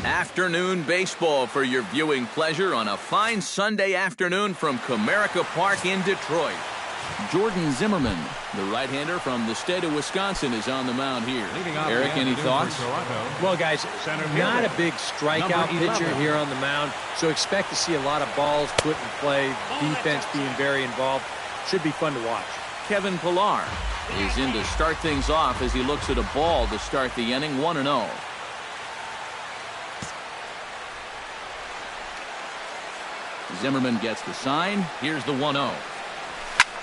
Afternoon baseball for your viewing pleasure on a fine Sunday afternoon from Comerica Park in Detroit. Jordan Zimmermann, the right-hander from the state of Wisconsin, is on the mound here. Eric, any thoughts? Well, guys, not a big strikeout pitcher here on the mound, so expect to see a lot of balls put in play, defense being very involved. Should be fun to watch. Kevin Pillar is in to start things off as he looks at a ball to start the inning, 1-0. Zimmermann gets the sign. Here's the 1-0.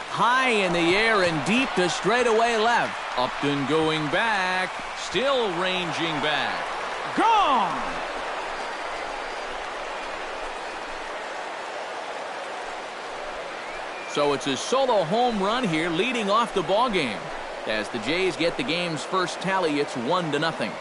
High in the air and deep to straightaway left. Upton going back. Still ranging back. Gone! So it's a solo home run here leading off the ball game. As the Jays get the game's first tally, it's 1-0.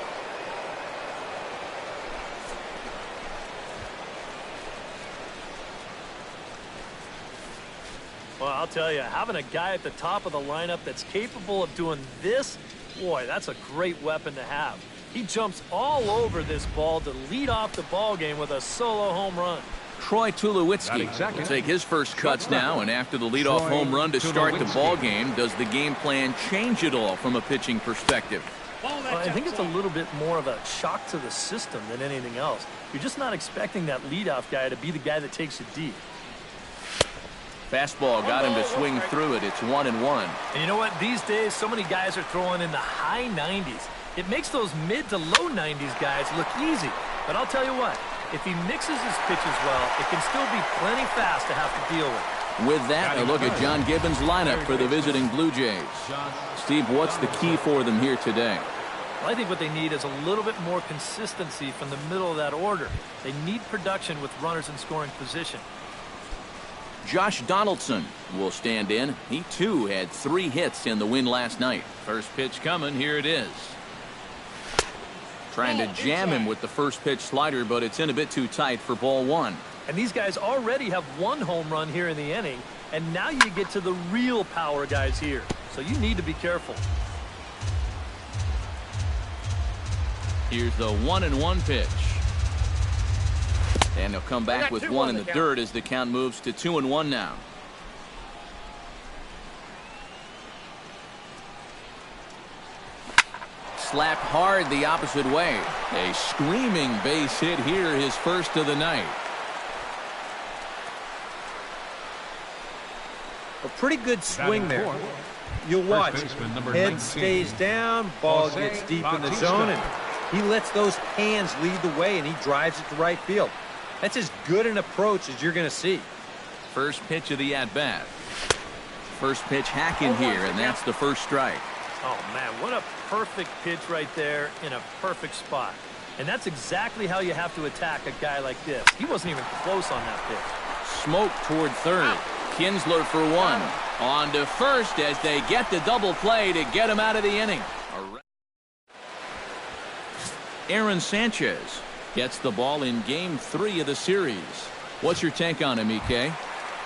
Well, I'll tell you, having a guy at the top of the lineup that's capable of doing this, boy, that's a great weapon to have. He jumps all over this ball to lead off the ball game with a solo home run. Troy Tulowitzki will take his first cuts now, and after the leadoff home run to start the ball game, does the game plan change at all from a pitching perspective? Well, I think it's a little bit more of a shock to the system than anything else. You're just not expecting that leadoff guy to be the guy that takes it deep. Fastball got him to swing through it. It's 1-1. And you know what? These days, so many guys are throwing in the high 90s. It makes those mid to low 90s guys look easy. But I'll tell you what, if he mixes his pitches well, it can still be plenty fast to have to deal with. With that, a look at John Gibbons' lineup for the visiting Blue Jays. Steve, what's the key for them here today? Well, I think what they need is a little bit more consistency from the middle of that order. They need production with runners in scoring position. Josh Donaldson will stand in. He, too, had 3 hits in the win last night. First pitch coming. Here it is. Trying to jam him with the first pitch slider, but it's in a bit too tight for ball 1. And these guys already have 1 home run here in the inning, and now you get to the real power guys here. So you need to be careful. Here's the 1-1 pitch. And they'll come back with 1 in the dirt as the count moves to 2-1 now. Slapped hard the opposite way. A screaming base hit here, his first of the night. A pretty good swing there. You'll watch. Head stays down, ball gets deep in the zone, and he lets those hands lead the way, and he drives it to right field. That's as good an approach as you're going to see. First pitch of the at-bat. First pitch hacking here, and that's the first strike. Oh, man, what a perfect pitch right there in a perfect spot. And that's exactly how you have to attack a guy like this. He wasn't even close on that pitch. Smoke toward third. Kinsler for 1. On to first as they get the double play to get him out of the inning. Aaron Sanchez gets the ball in game 3 of the series. What's your take on him, EK?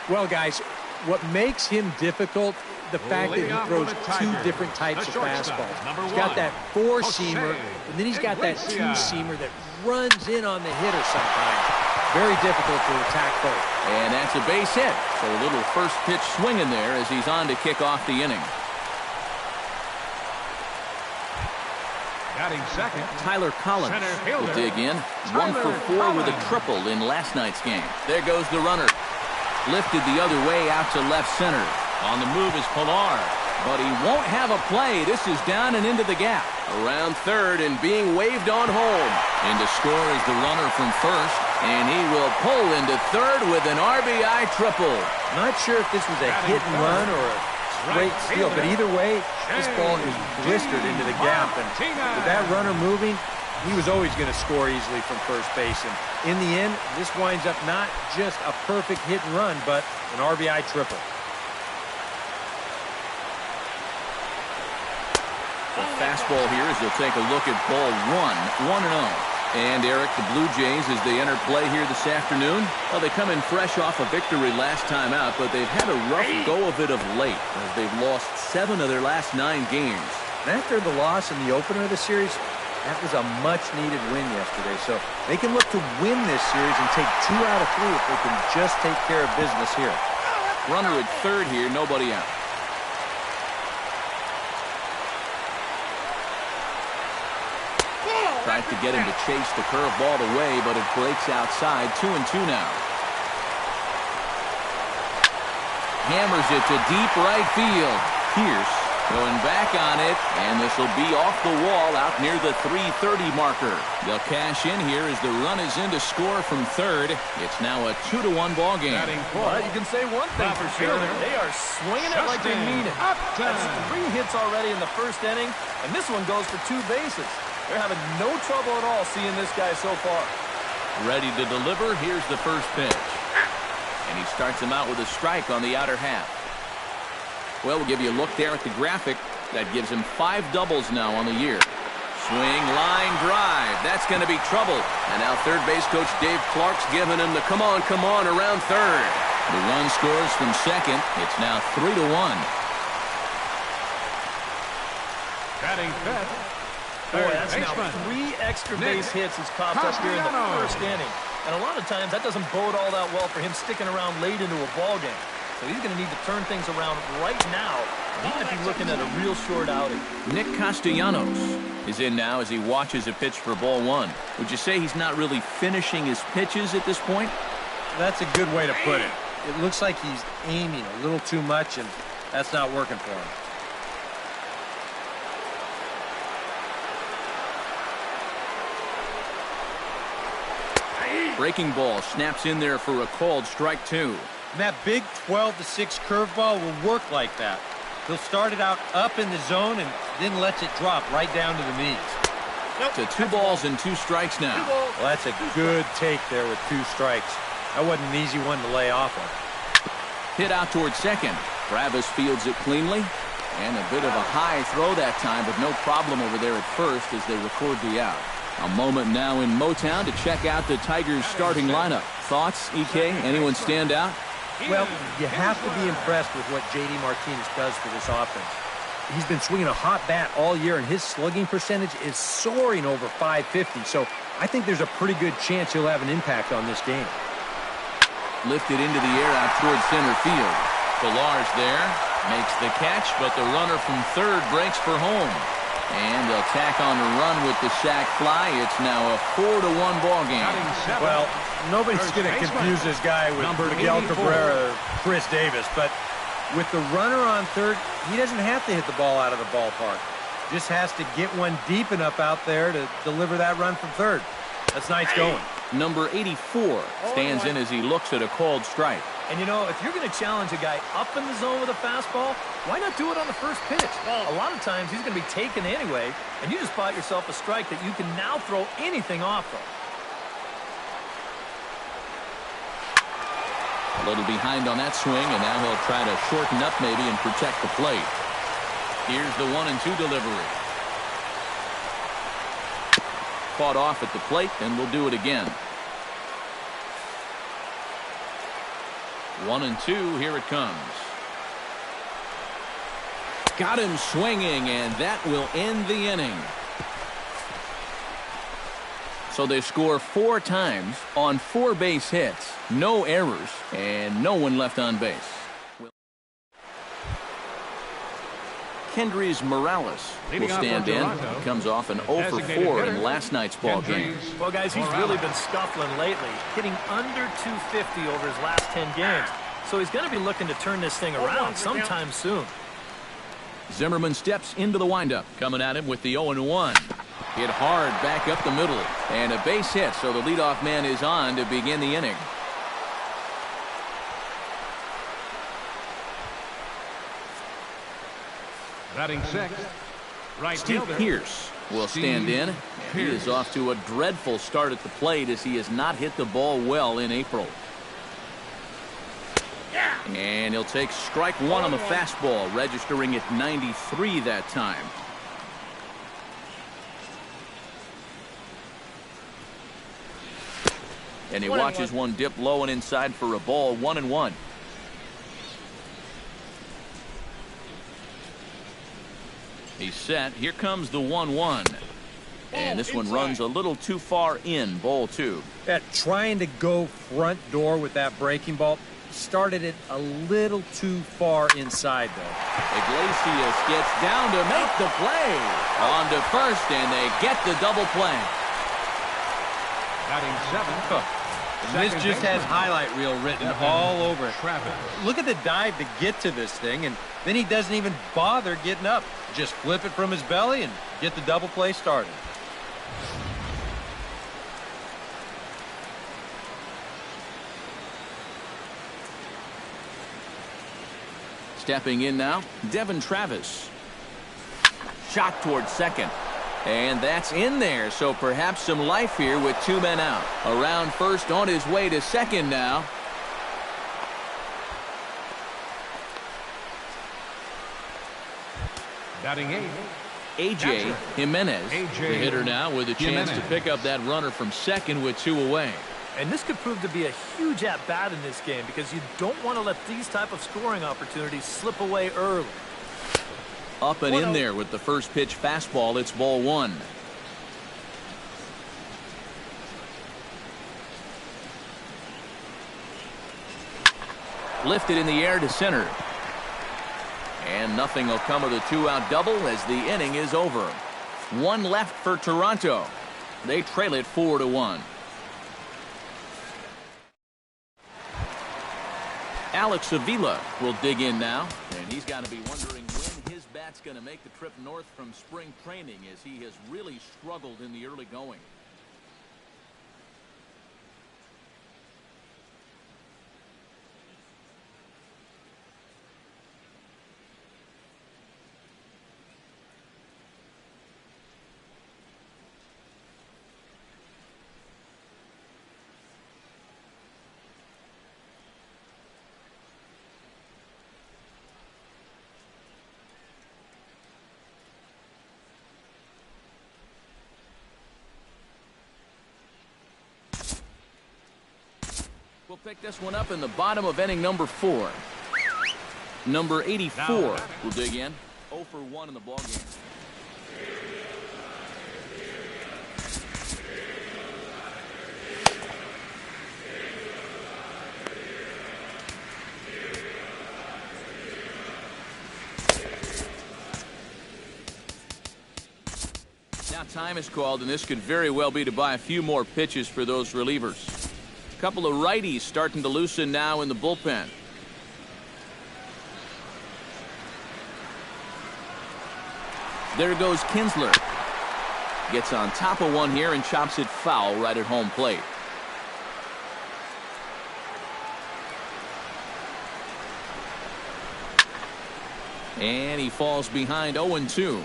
Well, guys, what makes him difficult, the fact that he throws 2 different types of fastballs. He's got that 4-seamer, and then he's got that 2-seamer that runs in on the hitter sometimes. Very difficult to attack both. And that's a base hit. So a little first pitch swing in there as he's on to kick off the inning. Batting second, Tyler Collins will dig in. 1 for 4 with a triple in last night's game. There goes the runner. Lifted the other way out to left center. On the move is Pillar. But he won't have a play. This is down and into the gap. Around third and being waved on home. In to score is the runner from first. And he will pull into third with an RBI triple. Not sure if this was a hit and run or a straight steal, but either way, this ball is blistered into the gap. And with that runner moving, he was always going to score easily from first base. And in the end, this winds up not just a perfect hit and run, but an RBI triple. The fastball here as they'll take a look at ball 1, 1-0. And Eric, the Blue Jays, as they enter play here this afternoon, well, they come in fresh off a victory last time out, but they've had a rough go of it of late as they've lost 7 of their last 9 games. And after the loss in the opener of the series, That was a much-needed win yesterday, so they can look to win this series and take 2 out of 3 if they can just take care of business here. Runner at third here, nobody out. Tries to get him to chase the curveball away, but it breaks outside. 2-2 now. Hammers it to deep right field. Pierce going back on it, and this will be off the wall out near the 330 marker. They'll cash in here as the run is in to score from third. It's now a 2-1 ball game. Well, you can say one thing for sure. They are swinging it like they mean it. That's 3 hits already in the first inning, and this one goes for 2 bases. They're having no trouble at all seeing this guy so far. Ready to deliver. Here's the first pitch. And he starts him out with a strike on the outer half. Well, we'll give you a look there at the graphic. That gives him 5 doubles now on the year. Swing, line, drive. That's going to be trouble. And now third base coach Dave Clark's giving him the come on around third. The run scores from second. It's now 3-1. Batting fifth. Boy, that's now 3 extra base hits he's coughed up here in the first inning. And a lot of times that doesn't bode all that well for him sticking around late into a ball game. So he's going to need to turn things around right now. He might be looking at a real short outing. Nick Castellanos is in now as he watches a pitch for ball 1. Would you say he's not really finishing his pitches at this point? That's a good way to put it. It looks like he's aiming a little too much, and that's not working for him. Breaking ball snaps in there for a called strike 2. And that big 12-6 curveball will work like that. He'll start it out up in the zone and then lets it drop right down to the knees. To 2 balls and 2 strikes now. Well, that's a good take there with 2 strikes. That wasn't an easy one to lay off of. Hit out towards second. Travis fields it cleanly. And a bit of a high throw that time, but no problem over there at first as they record the out. A moment now in Motown to check out the Tigers' starting lineup. Thoughts, EK? Anyone stand out? Well, you have to be impressed with what J.D. Martinez does for this offense. He's been swinging a hot bat all year, and his slugging percentage is soaring over .550. So I think there's a pretty good chance he'll have an impact on this game. Lifted into the air out towards center field. Pilar's there. Makes the catch, but the runner from third breaks for home. And they'll tack on a run with the sac fly. It's now a 4-1 ball game. Well, nobody's going to confuse this guy with Miguel Cabrera or Chris Davis, but with the runner on third, he doesn't have to hit the ball out of the ballpark. Just has to get one deep enough out there to deliver that run from third. That's nice going. Number 84 stands in as he looks at a called strike. And, you know, if you're going to challenge a guy up in the zone with a fastball, why not do it on the first pitch? A lot of times he's going to be taken anyway, and you just bought yourself a strike that you can now throw anything off of. A little behind on that swing, and now he'll try to shorten up maybe and protect the plate. Here's the 1-2 delivery. Caught off at the plate, and we'll do it again. 1-2, here it comes. Got him swinging, and that will end the inning. So they score 4 times on 4 base hits, no errors, and no one left on base. Kendrys Morales will stand in. He comes off an 0 for 4 in last night's ball game. Well, guys, he's really been scuffling lately, hitting under 250 over his last 10 games. So he's going to be looking to turn this thing around sometime soon. Zimmerman steps into the windup, coming at him with the 0-1. Hit hard back up the middle, and a base hit, so the leadoff man is on to begin the inning. Batting sixth, right Steve fielder Pierce will stand in. He is off to a dreadful start at the plate as he has not hit the ball well in April. And he'll take strike 1 on the fastball, registering at 93 that time. And he watches one dip low and inside for a ball. 1-1. He's set. Here comes the 1-1. And this one runs a little too far in, ball 2. Trying to go front door with that breaking ball started it a little too far inside, though. Iglesias gets down to make the play. On to first, and they get the double play. Batting 7th. This just has highlight reel written all over it. Look at the dive to get to this thing, and then he doesn't even bother getting up. Just flip it from his belly and get the double play started. Stepping in now, Devin Travis. Shot towards second. And that's in there, so perhaps some life here with 2 men out. Around first, on his way to second now. Batting 8th. A.J. Jimenez. A.J. The hitter now with a chance to pick up that runner from second with 2 away. And this could prove to be a huge at-bat in this game because you don't want to let these type of scoring opportunities slip away early. Up and in there with the first pitch fastball. It's ball 1. Lifted in the air to center. And nothing will come of the 2-out double as the inning is over. 1 left for Toronto. They trail it 4-1. Alex Avila will dig in now, and he's got to be wondering when his bat's going to make the trip north from spring training, as he has really struggled in the early going. We'll pick this one up in the bottom of inning number 4. Number 84 will dig in. 0 for 1 in the ballgame. Now time is called, and this could very well be to buy a few more pitches for those relievers. A couple of righties starting to loosen now in the bullpen. There goes Kinsler. Gets on top of one here and chops it foul right at home plate. And he falls behind 0-2.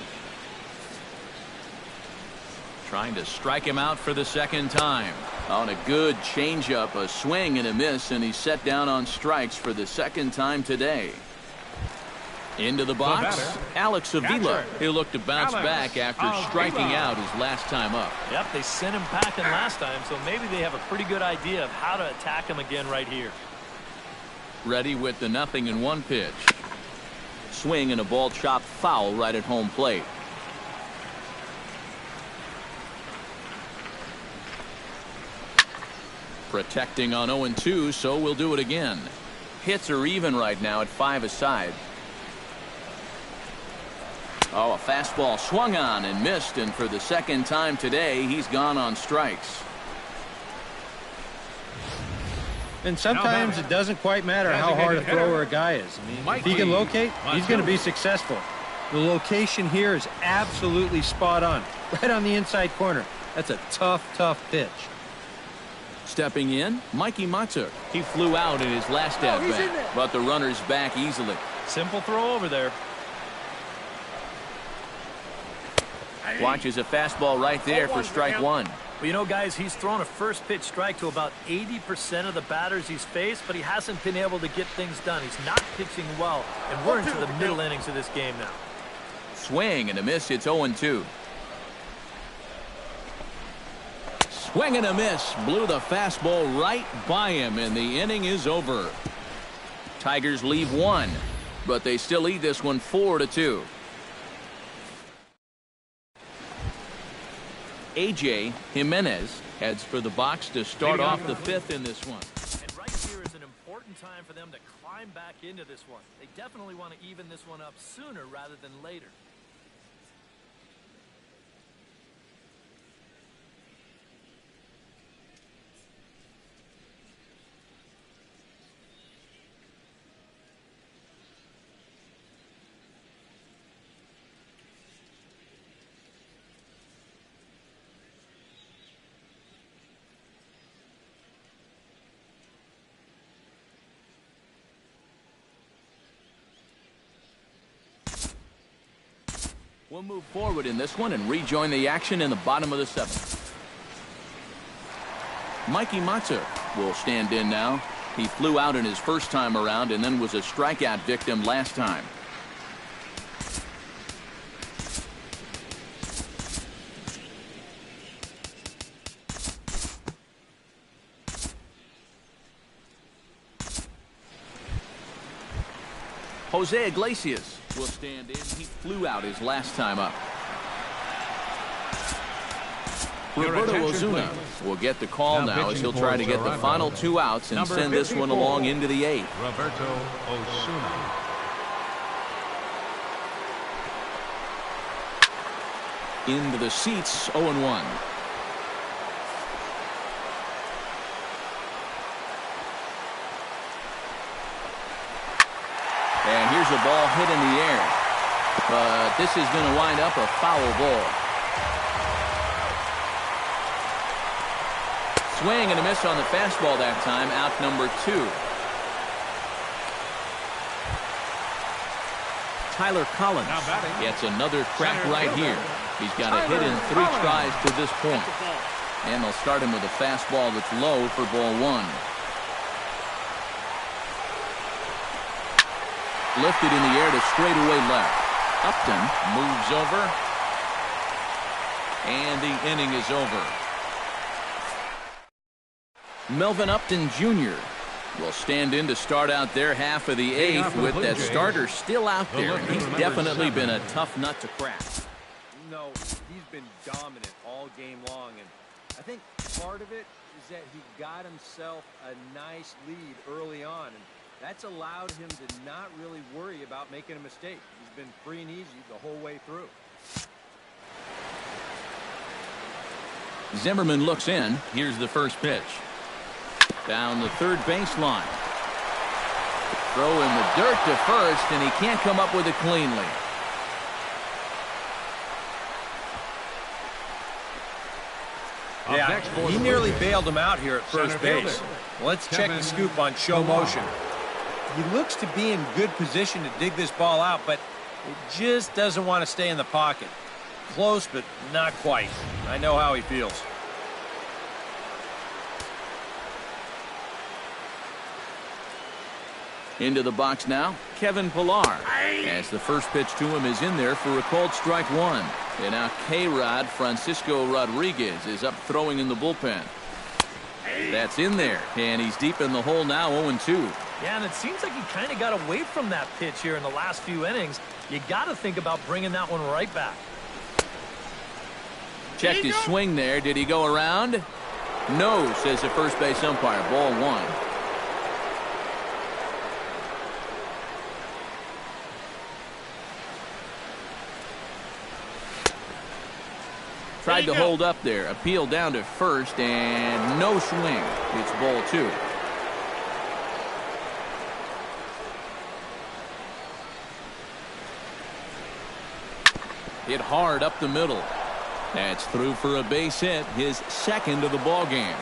Trying to strike him out for the second time. On a good changeup, a swing and a miss, and he's set down on strikes for the second time today. Into the box, Alex Avila. He'll look to bounce back after striking out his last time up. Yep, they sent him packing last time, so maybe they have a pretty good idea of how to attack him again right here. Ready with the 0-1 pitch. Swing and a ball chopped foul right at home plate. Protecting on 0-2, so we'll do it again. Hits are even right now at 5 aside. Oh, a fastball swung on and missed, and for the second time today, he's gone on strikes. And sometimes it doesn't quite matter how hard a thrower a guy is. I mean, if he can locate, he's going to be successful. The location here is absolutely spot on. Right on the inside corner. That's a tough, tough pitch. Stepping in, Mikey Matuk. He flew out in his last at-bat, but the runner's back easily. Simple throw over there. Watches a fastball right there for strike 1. Well, you know, guys, he's thrown a first pitch strike to about 80% of the batters he's faced, but he hasn't been able to get things done. He's not pitching well, and we're into the middle innings of this game now. Swing and a miss. It's 0-2. Swing and a miss. Blew the fastball right by him, and the inning is over. Tigers leave 1, but they still lead this one 4-2. A.J. Jimenez heads for the box to start off the fifth in this one. And right here is an important time for them to climb back into this one. They definitely want to even this one up sooner rather than later. We'll move forward in this one and rejoin the action in the bottom of the seventh. Mikey Matza will stand in now. He flew out in his first time around and then was a strikeout victim last time. Jose Iglesias will stand in. He flew out his last time up. Roberto Osuna will get the call now as he'll try to get the final 2 outs and send this one along into the 8th. Roberto Osuna. Into the seats, 0-1. And here's a ball hit in the air. But this is going to wind up a foul ball. Swing and a miss on the fastball that time. Out number 2. Tyler Collins gets another crack right here. He's got a hit in 3 tries to this point. And they'll start him with a fastball that's low for ball 1. Lifted in the air to straightaway left. Upton moves over. And the inning is over. Melvin Upton Jr. will stand in to start out their half of the 8th with that starter still out there. And he's definitely been a tough nut to crack. No, he's been dominant all game long. And I think part of it is that he got himself a nice lead early on. And that's allowed him to not really worry about making a mistake. He's been free and easy the whole way through. Zimmerman looks in. Here's the first pitch. Down the third baseline. Throw in the dirt to first, and he can't come up with it cleanly. Yeah, he nearly bailed him out here at first base. Let's check the scoop on show motion. He looks to be in good position to dig this ball out, but it just doesn't want to stay in the pocket. Close, but not quite. I know how he feels. Into the box now, Kevin Pillar. As the first pitch to him is in there for a called strike 1. And now K-Rod Francisco Rodriguez is up throwing in the bullpen. That's in there, and he's deep in the hole now, 0-2. Yeah, and it seems like he kind of got away from that pitch here in the last few innings. You got to think about bringing that one right back. Checked his swing there. Did he go around? No, says the first base umpire. Ball 1. Tried to hold up there. Appeal down to first, and no swing. It's ball 2. Hit hard up the middle. That's through for a base hit, his second of the ball game.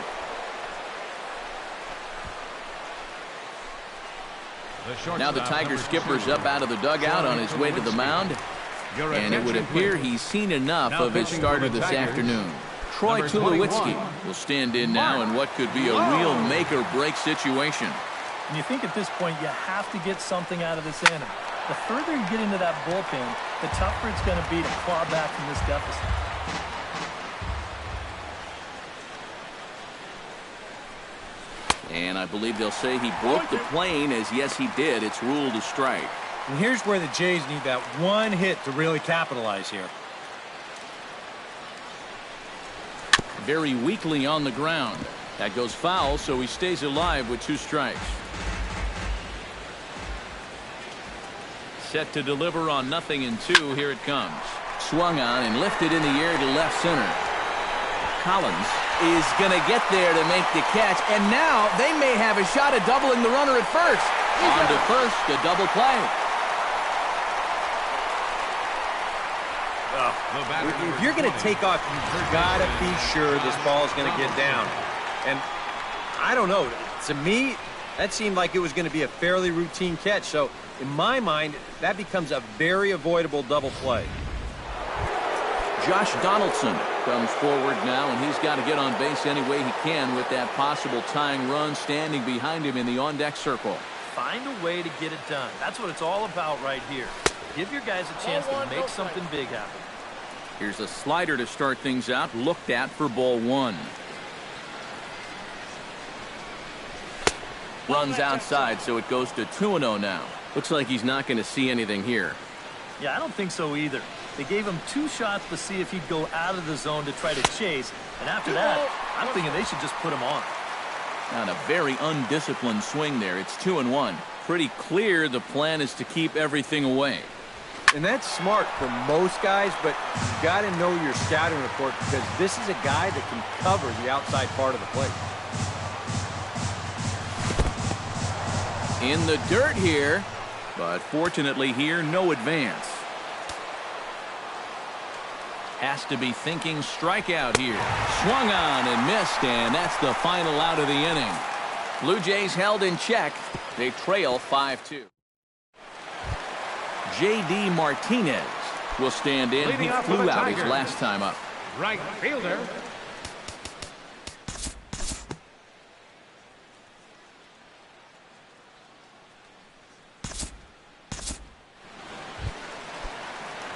Now the Tiger skipper's up out of the dugout on his way to the mound. And it would appear he's seen enough of his starter this afternoon. Troy Tulowitzki will stand in now in what could be a real make-or-break situation. And you think at this point you have to get something out of this inning. The further you get into that bullpen, the tougher it's going to be to claw back from this deficit. And I believe they'll say he broke the plane, as yes he did. It's ruled a strike. And here's where the Jays need that one hit to really capitalize here. very weakly on the ground. That goes foul, so he stays alive with 2 strikes. Set to deliver on 0-2. Here it comes. Swung on and lifted in the air to left center. Collins is going to get there to make the catch, and now they may have a shot at doubling the runner at first. On to first, a double play. If you're going to take off, you've got to be sure this ball is going to get down. And I don't know. To me, that seemed like it was going to be a fairly routine catch. So, in my mind, that becomes a very avoidable double play. Josh Donaldson comes forward now, and he's got to get on base any way he can with that possible tying run standing behind him in the on-deck circle. Find a way to get it done. That's what it's all about right here. Give your guys a chance to make something big happen. Here's a slider to start things out, looked at for ball 1. Runs outside, so it goes to 2-0 now. Looks like he's not going to see anything here. Yeah, I don't think so either. They gave him 2 shots to see if he'd go out of the zone to try to chase, and after that, I'm thinking they should just put him on. On a very undisciplined swing there. It's 2-1. Pretty clear the plan is to keep everything away. And that's smart for most guys, but you've got to know your scouting report because this is a guy that can cover the outside part of the plate. In the dirt here, but fortunately here, no advance. Has to be thinking strikeout here. Swung on and missed, and that's the final out of the inning. Blue Jays held in check. They trail 5-2. J.D. Martinez will stand in. He flew out his last time up. Right fielder.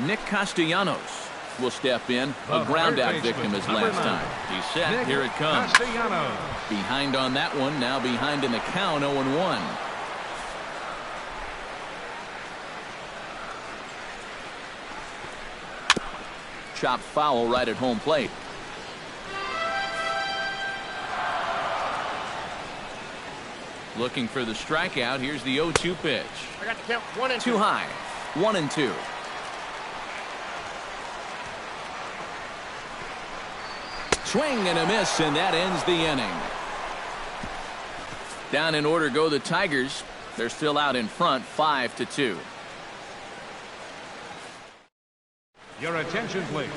Nick Castellanos will step in. A ground out victim his last time. He's set. Here it comes. Behind on that one. Now behind in the count. 0-1. Chopped foul right at home plate. Looking for the strikeout. Here's the 0-2 pitch. I got to count 1 and 2. Too high. 1-2. Swing and a miss, and that ends the inning. Down in order go the Tigers. They're still out in front, 5-2. Your attention, please.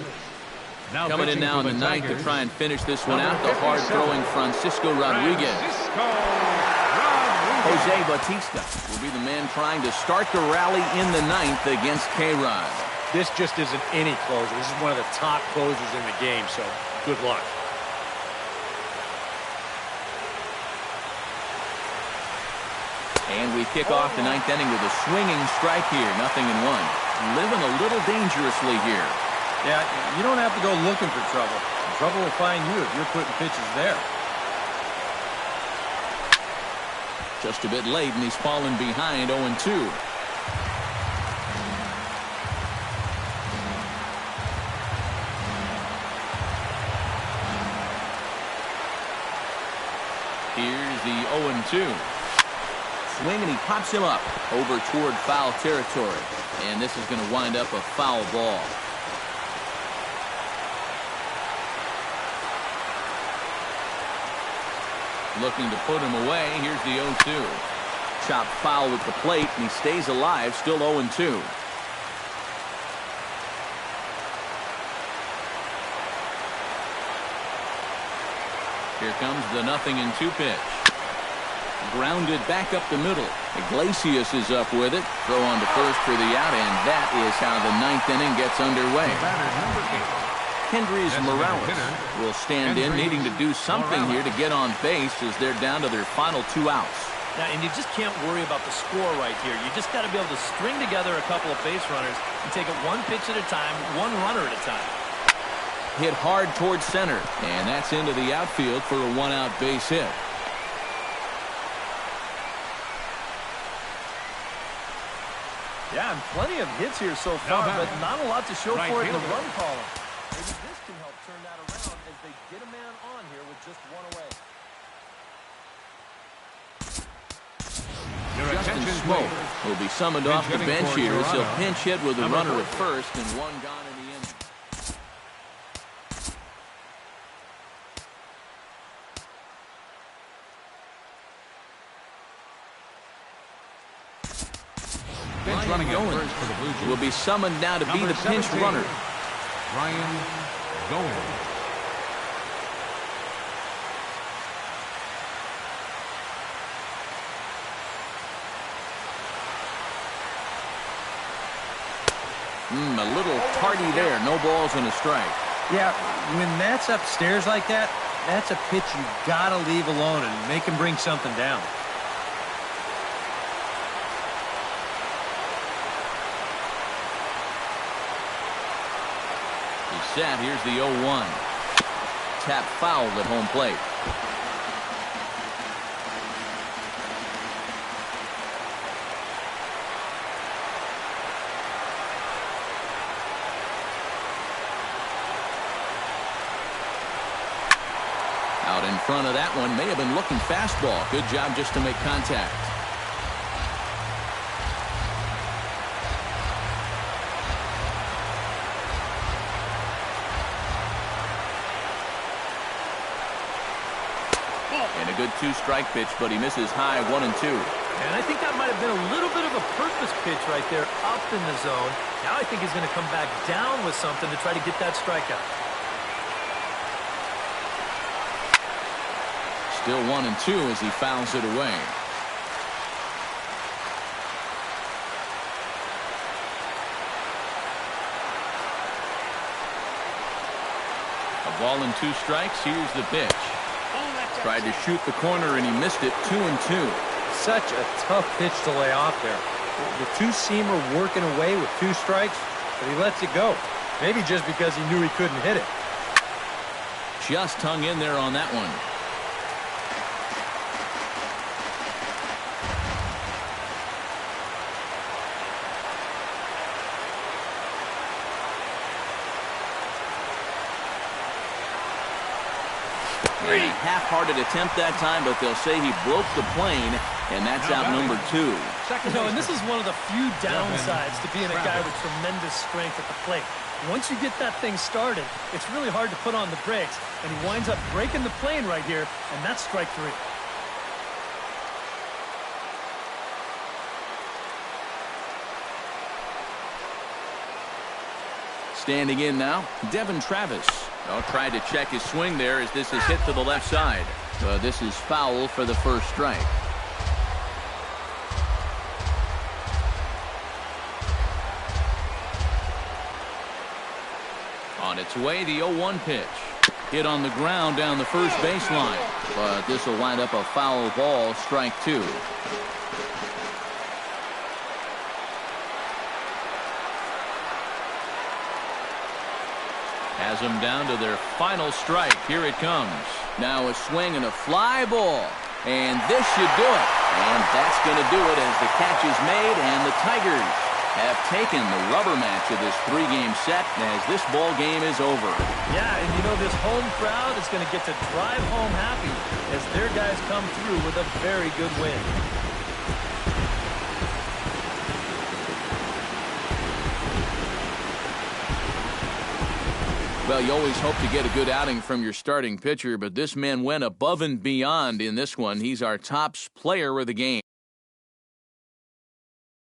Now coming in now in the ninth to try and finish this one out, the hard-throwing Francisco Rodriguez. Jose Bautista will be the man trying to start the rally in the ninth against K-Rod. This just isn't any closer. This is one of the top closers in the game, so good luck. And we kick off the ninth inning with a swinging strike here. 0-1. Living a little dangerously here. Yeah, you don't have to go looking for trouble. Trouble will find you if you're putting pitches there. Just a bit late, and he's fallen behind 0-2. Here's the 0-2. Swing, and he pops him up over toward foul territory. And this is going to wind up a foul ball. Looking to put him away. Here's the 0-2. Chopped foul with the plate, and he stays alive, still 0-2. Here comes the 0-2 pitch. Grounded back up the middle. Iglesias is up with it. Throw on to first for the out, and that is how the ninth inning gets underway. Hendrys Morales will stand in, needing to do something here to get on base as they're down to their final 2 outs. Now, and you just can't worry about the score right here. You just got to be able to string together a couple of base runners and take it one pitch at a time, one runner at a time. Hit hard towards center, and that's into the outfield for a 1-out base hit. Yeah, and plenty of hits here so far, but not a lot to show for it in the run column. Maybe this can help turn that around as they get a man with just one away. Justin Smoke will be summoned off the bench here as he'll pinch hit with a runner at first and one gone in the inning. Bench running Owens for the Blue Jays will be summoned now to be the pinch 17, runner. Ryan Goins. A little tardy there. No balls and a strike. Yeah, when that's upstairs like that, that's a pitch you got to leave alone and make him bring something down. He's set. Here's the 0-1. Tap foul at home plate. Out in front of that one, may have been looking fastball. Good job just to make contact. And a good two-strike pitch, but he misses high 1-2. And I think that might have been a little bit of a purpose pitch right there up in the zone. Now I think he's going to come back down with something to try to get that strikeout. Still 1-2 as he fouls it away. A ball and 2 strikes. Here's the pitch. Tried to shoot the corner and he missed it. 2-2. Such a tough pitch to lay off there. The two-seamer working away with 2 strikes, but he lets it go. Maybe just because he knew he couldn't hit it. Just hung in there on that one. A half-hearted attempt that time, but they'll say he broke the plane, and that's out number 2. And this is one of the few downsides to being a guy with tremendous strength at the plate. Once you get that thing started, it's really hard to put on the brakes, and he winds up breaking the plane right here, and that's strike 3. Standing in now, Devin Travis. Tried to check his swing there as this is hit to the left side. This is foul for the first strike. On its way, the 0-1 pitch. Hit on the ground down the first baseline. But this will wind up a foul ball, strike 2. Has them down to their final strike. Here it comes. Now a swing and a fly ball. And this should do it. And that's going to do it as the catch is made, and the Tigers have taken the rubber match of this 3-game set as this ball game is over. Yeah, and you know this home crowd is going to get to drive home happy as their guys come through with a very good win. Well, you always hope to get a good outing from your starting pitcher, but this man went above and beyond in this one. He's our top player of the game.